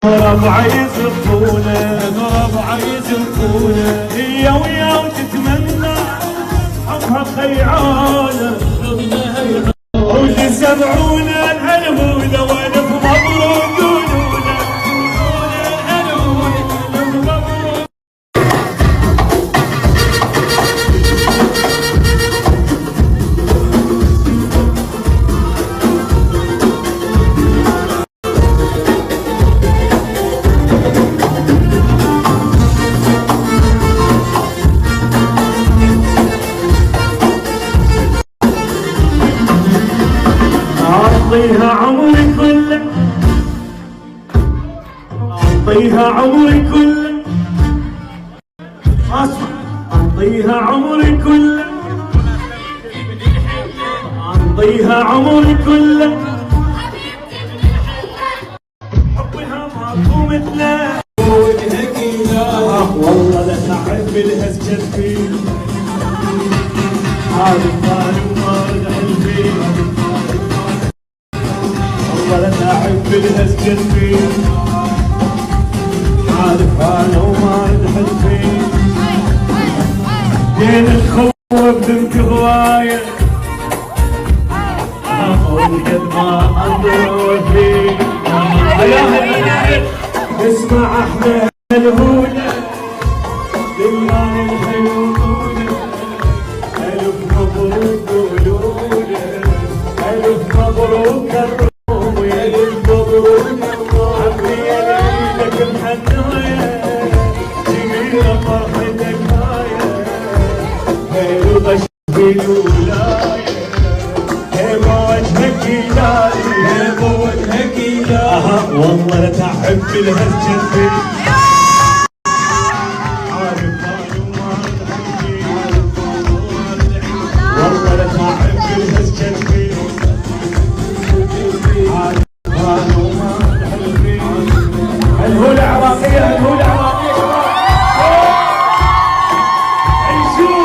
ربع يزفونه هي ويا وتتمنى حبها خيعانه وتسمعونه الهلهوله والف مبروك قولوله الهلهوله والف مبروك. أعطيها عمري كله أعطيها عمري كله أسمع أعطيها عمري كله أعطيها عمري كله حبها ماكو مثله وجهك والله لا تعب بالهز جنبي هذا الثاني وما رجع البيت ولا تعب بالهز جنبي عارف انا وما ادحل فيه دين الخوف بنت هوايه اقول قد ما اضر فيه يا اسمع احلى الهوله دلال الحلوله الف مبروك قولوله الف مبروك والله لا تعب بالهز جنبي والله لا تعب بالهز جنبي الهولة عراقية الهولة عراقية عيشوا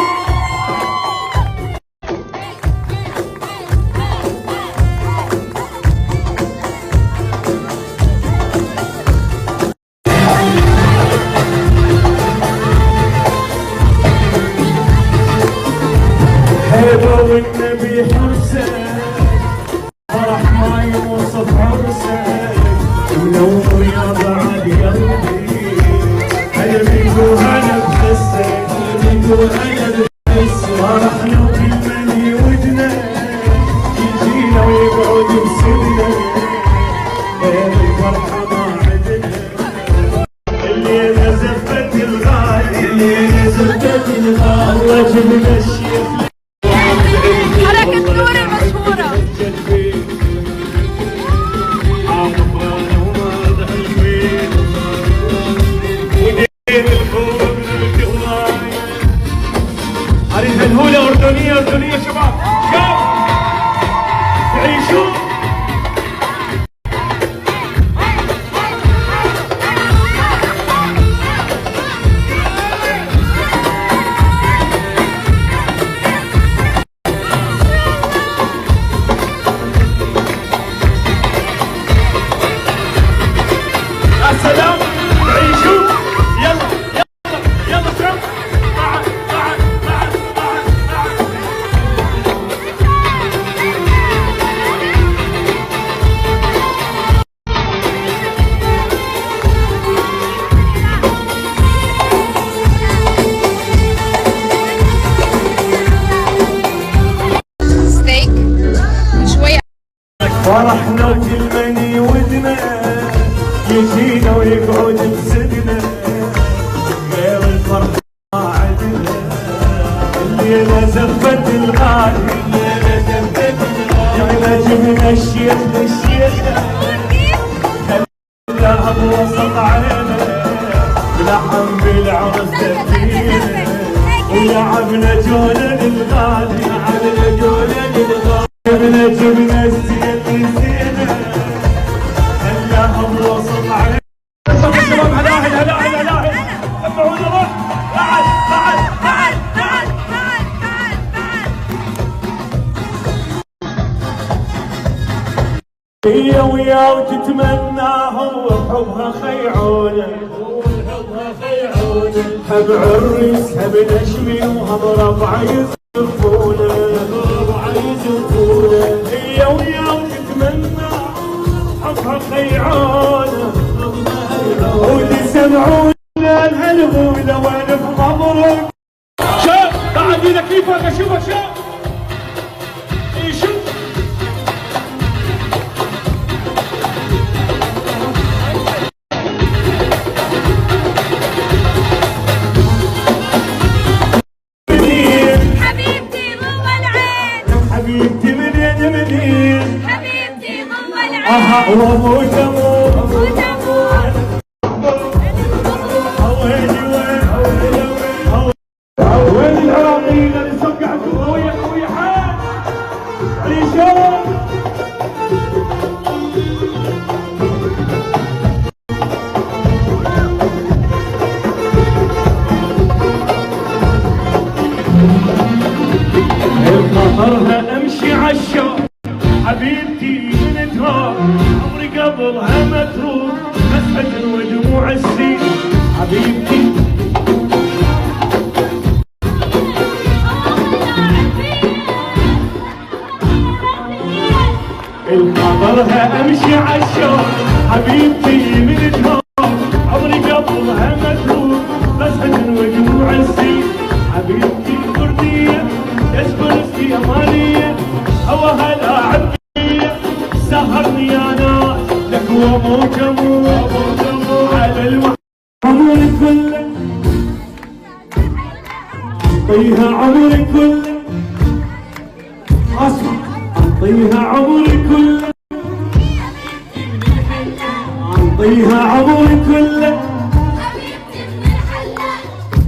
هيبة والنبي حرسه فرح ما يوصف عرسه ونور يا بعد قلبي قلبي وهنا بحسه قلبي وهنا بحسه فرحنا وكل من يودنا يجينا ويقعد بسدنا غير الفرحه ما عدنا الليله زفت الغالي الليله زفت الغالي الله جبنا الشيخ حركة نور المشهورة أريد الهولة أردنية أردنية شباب تعيشوا يا سلام تعيشوا يلا يلا يلا شباب ستيك شوية فرحنا وكل من يودنا يجينا ويقعد بسدنا غير الفرح ما عدنا الليلة زفت الغالي الليلة زفت الغالي جبنا الشيخ للشيخ خلاها بوسط عينه ولحم بالعرس دفينا ولعبنا جولا للغالي لعبنا جولا للغالي جبنا الزين للزينه خلاها بوسط عينه الشباب هلاهل هلاهل هلاهل سمعونا روح تعال تعال تعال تعال تعال تعال هي وياه وتتمنى هو حبها خيعونه حب عريسها بنشمي وهم ربع يزفونه هي وياه تتمنى حبها خيعونه وتسمعون الهلبوله والف مبروك. شوف بعد ايدك كيفك اشوفك شوف شوف حبيبتي ضم العين حبيبتي منين حبيبتي ضم العين اها واموت اموت وين العراقيين اللي صقعتوا خويا حال عيشون بخاطرها امشي عالشوق حبيبتي من تراب عمري قبلها ما تروح بس حزن ودموع السين حبيبتي بخاطرها امشي عالشوق حبيبتي من تراب عمري قبلها ما تروح بس حزن ودموع السين حبيبتي كرديه يسبرسكي امانيه هواها لاعبيه سهرني انا لك واموت اموت على الوحده عمري كله طيها عمري كله اسمع طيها عمري كله طيها عمري كله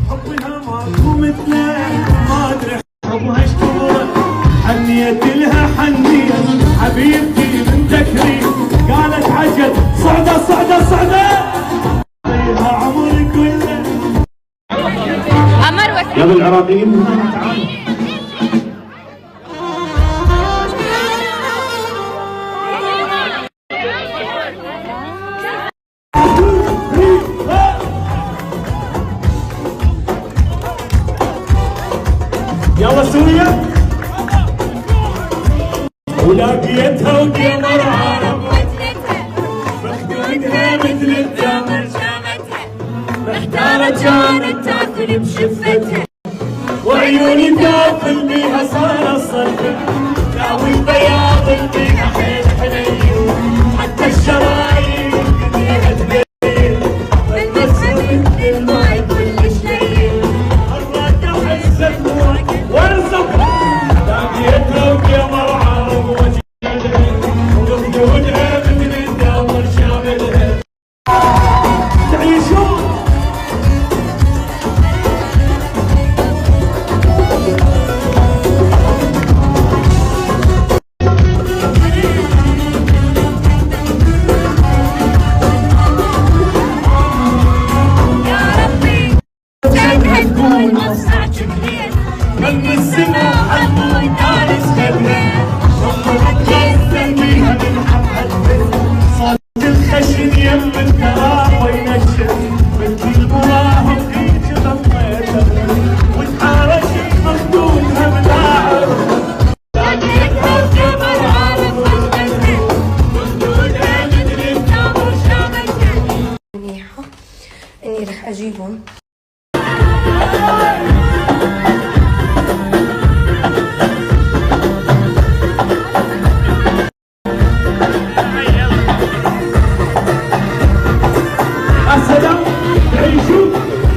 حبها ماكو مثله ما ادري حبها اشتغل حنيت لها حنيه حبيبتي من تكريم قالت عجل صعده صعده صعده طيها عمري كله عمر وسيم يا بالعراقيين تعالوا يلا سوريا ولاقيتها وقمر عرب مخدودها مثل التمر محتارة كانت تاكل بشفتها وعيوني تاكل بيها صار الصرفة لا والبياض اللي حيل حنين حتى الشرايين بديها تبين بالمسجد مثل الماي كلش لين مرات احس دموعك وارزق لاقيتها وقمر عرب وخدودها مثل التمر شاملها تعيشون يا ربي جنها تكون مصنع كبير من السما حبوا دارس خبرة وقفت جزا بيها من حبها صوت الخشن يم التراب وينشف بنت المراهم فيك غطيتها وتحارشت مخدودها ملاعب لقيتها وقمر عارف وجدتها مخدودها مثل التمر شامتها منيحة اني رح اجيبهم. السلام تعيشوا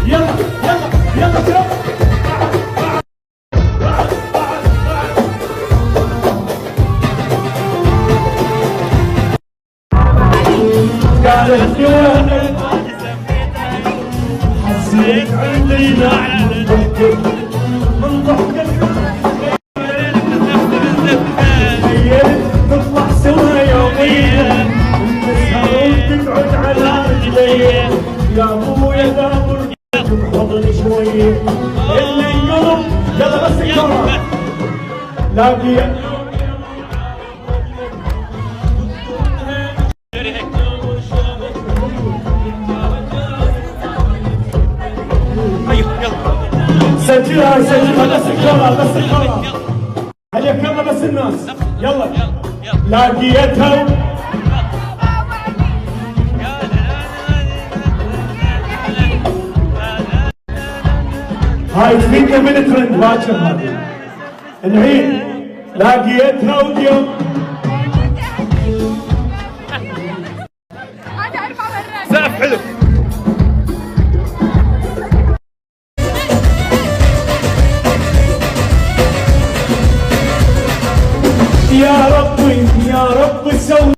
يلا يلا يلا شوف قالت يا ولد حسيت عندي نعل من ضحكك تطلع سوا يوميا نسهر وتقعد على رجلي يا ابويا دابر حضن شويه اللي ينقلب يلا بس الكرة لاقي سجلها بس الكرة بس الكرة. هيا كرة بس الناس. يلا لاقيتها هاي تفيدنا من ترند باكر هذه. الحين لاقيتها واليوم سقف حلو. يا ربي سوي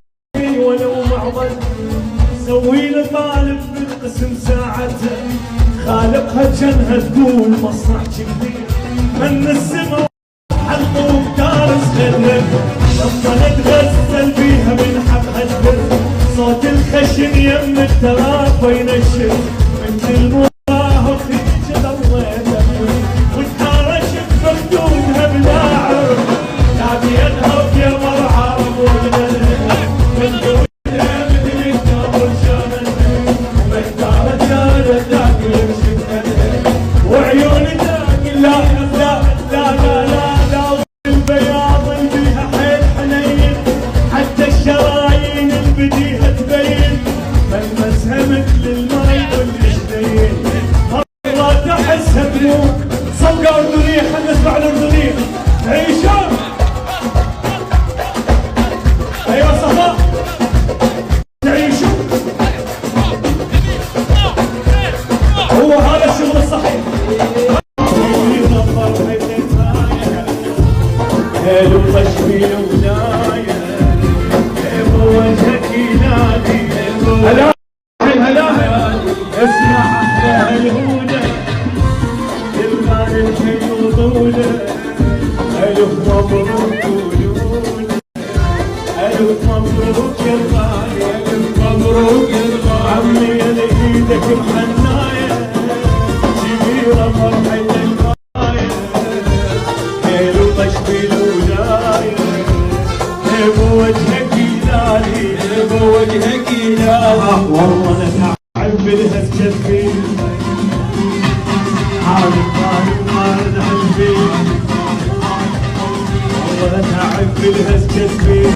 ولو معضل، سوي لي طالب بالقسم ساعته، خالقها جنها تقول مصنع كبير من السما حلقوا بدارس غلب، لما نتغزل بيها من حبها البر، صوت الخشن يم التراب ينشر من المراهق تيجي ضويته، وتحارش بخدودها بلا عرف، ناديتها ويا مرعى رمولها من دونها مثل النار شاملها، ومحتارة كانت ذاك يمشي وعيون ذاك لا لا لا لا لا لا، البياض اللي بيها حيل حنين، حتى الشرايين اللي بديها تبين، ملمسها مثل الماي والجنين، مرات احسها تموت صفقة أردنية. خلنا نسمع الأردنية عيشة. ايوه صفاء تعيشوا، هو هذا الشغل الصحيح. هلو تشبيل ونايا ابو وجهك ينادي، هلا هلا اسمع احلى الهدى الغالي الحلو طوله، الف مبروك قولون، الف مبروك يا الغالي، الف مبروك يا الغالي، عمي يا ايدك محنايه كبيره فرحه الغايه، هلو تشبيل ونايا ابو وجهك ينادي، ابو وجهك ينادي، والله انا تعب بالهز كثير، عارف قلبي والله تعب بالهز كثير،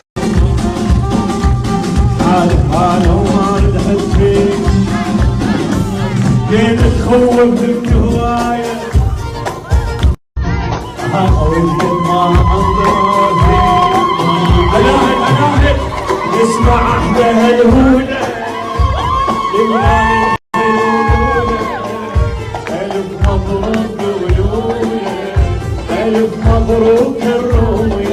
عارف انا وما ردحت فيك، لين تخوف بالهوايه وجهك ما انظر فيك، الاهل اسمع احلى هالهوله لله الف مبروك قولوله، الف مبروك الرومي.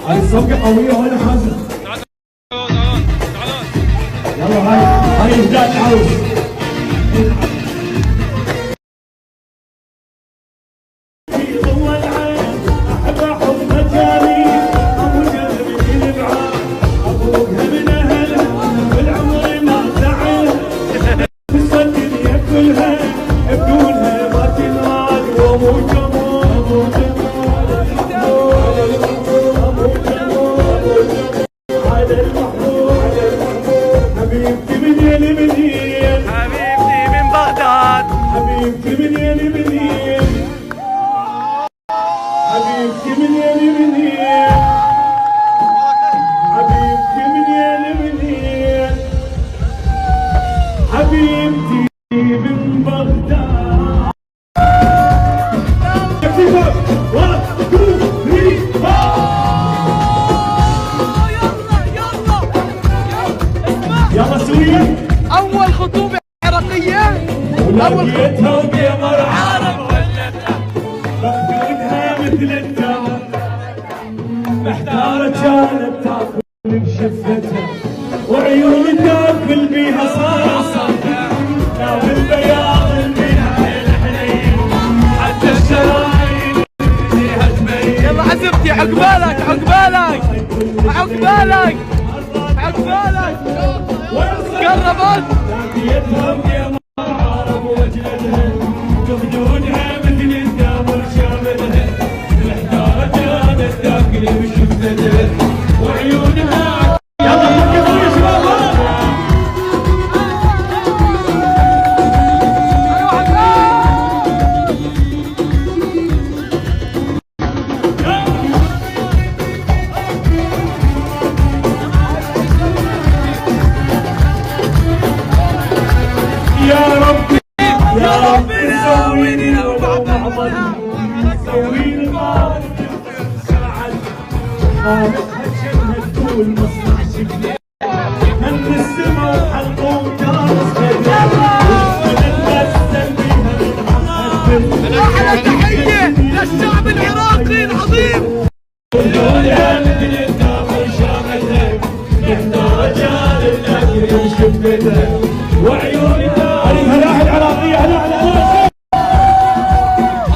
هاي الصفقة قوية ولا حازم؟ يلا هاي إهداء العروس. في ضوء العين أحب أحب مكاني، أبو جهل ينبعه أبوها من أهلها والعمر ما زعل، بس الدنيا كلها بدونها ما تنال، وأبو جمال أبو جمال أبو جمال على المحمود حبيبتي من يلي منين، حبيبتي من بغداد، حبيبتي من يلي منين، حبيبتي من يلي منين، حبيبتي من يلي منين، حبيبتي من بغداد. كيفك؟ 1 2 3 يلا سوريا. أول خطوبة عراقية، ولقيتها ويا مرعى مخدودها مثل الدم، محتارة كانت تاكل بشفتها، وعيون تاكل بيها صاصة، لا بالبياض اللي بيها الحنين، حتى الشرايين فيها تبين. يلا عزبتي عقبالك عقبالك عقبالك عقبالك، قربت. لاقيتها ويا مرعى وجلدها بخدودها أحلى تحية للشعب العراقي العظيم. دنيا مثل التمر شامتك محتاجة للأكل شفتك وعيونك هلا العراقية هلا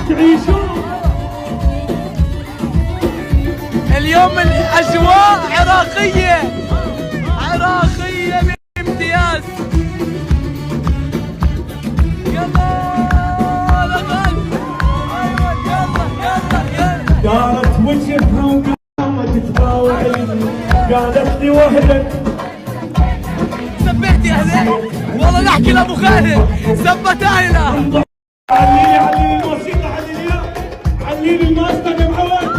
تعيشون اليوم الأجواء عراقية بامتياز. يلا قالت وجهها وقامت تباوعي قالت لي وهلك سبيت يا أهلي والله نحكي لأبو خالد سبت أهله. علي الموسيقى علي الماستر يا معود.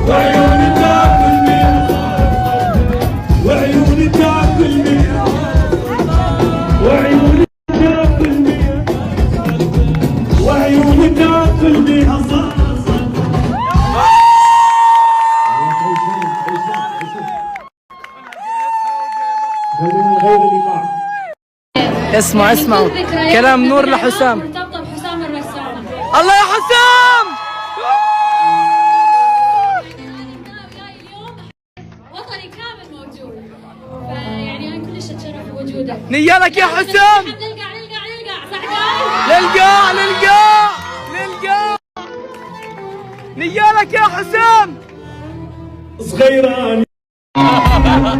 وعيوني تاكل مياه وعيوني تاكل مياه وعيوني تاكل مياه وعيوني تاكل مياه اسمعوا كلام نور لحسام. مرتبطة بحسام الرسام. الله يا حسام. اليوم وطني كامل موجود، فيعني انا كلش اتشرف بوجودك. نيالك يا حسام. نلقى صح للقاع نيالك يا حسام. صغيراني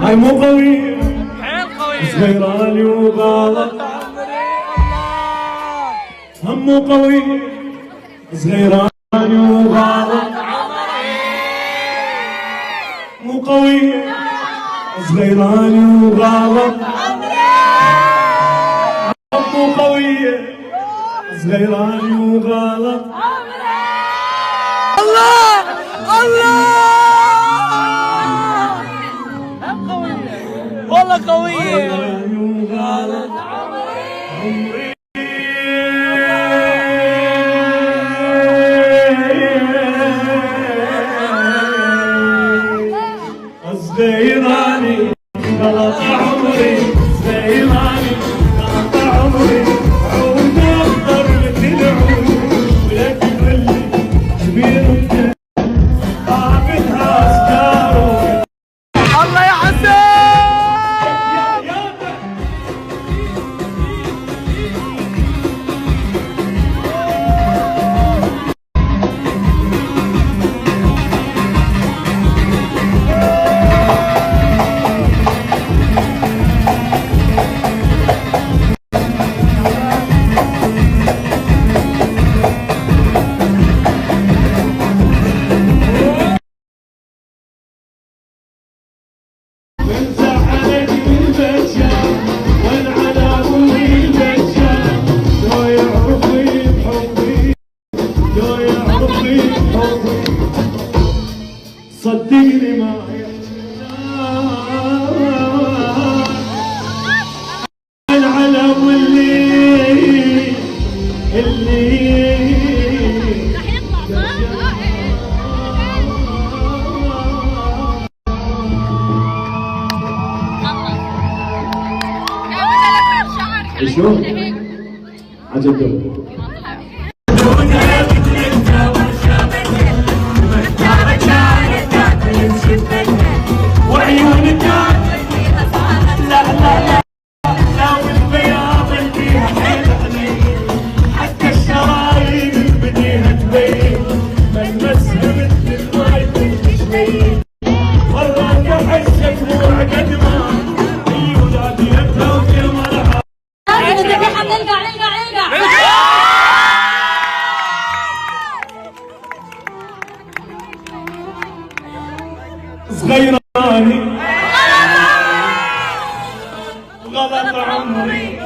هاي مو قوية حيل قوية. صغيراني وغلط هم مو قوية صغيراني وغلط مو قوية صغيراني وغلط هم مو قوية صغيراني وغلط. الله والله قوية. صغيراني غلط عمري صغيراني غلط عمري عود اخضر مثل عود ولك يقلي كبير انت قابلها اشجاره. الله يا حسام. صدقني ما العلم اللي رح يطلع صح؟ شلون؟ عجبك وعيوني تاكل لا والبياض اللي فيها حيل حنين حتى الشرايين بديها تبين ملمسها مثل الماي بالشوي وراك احسك مو عقد ما هي ولاديتها وجمالها. نلقى صغيراني غلط عمري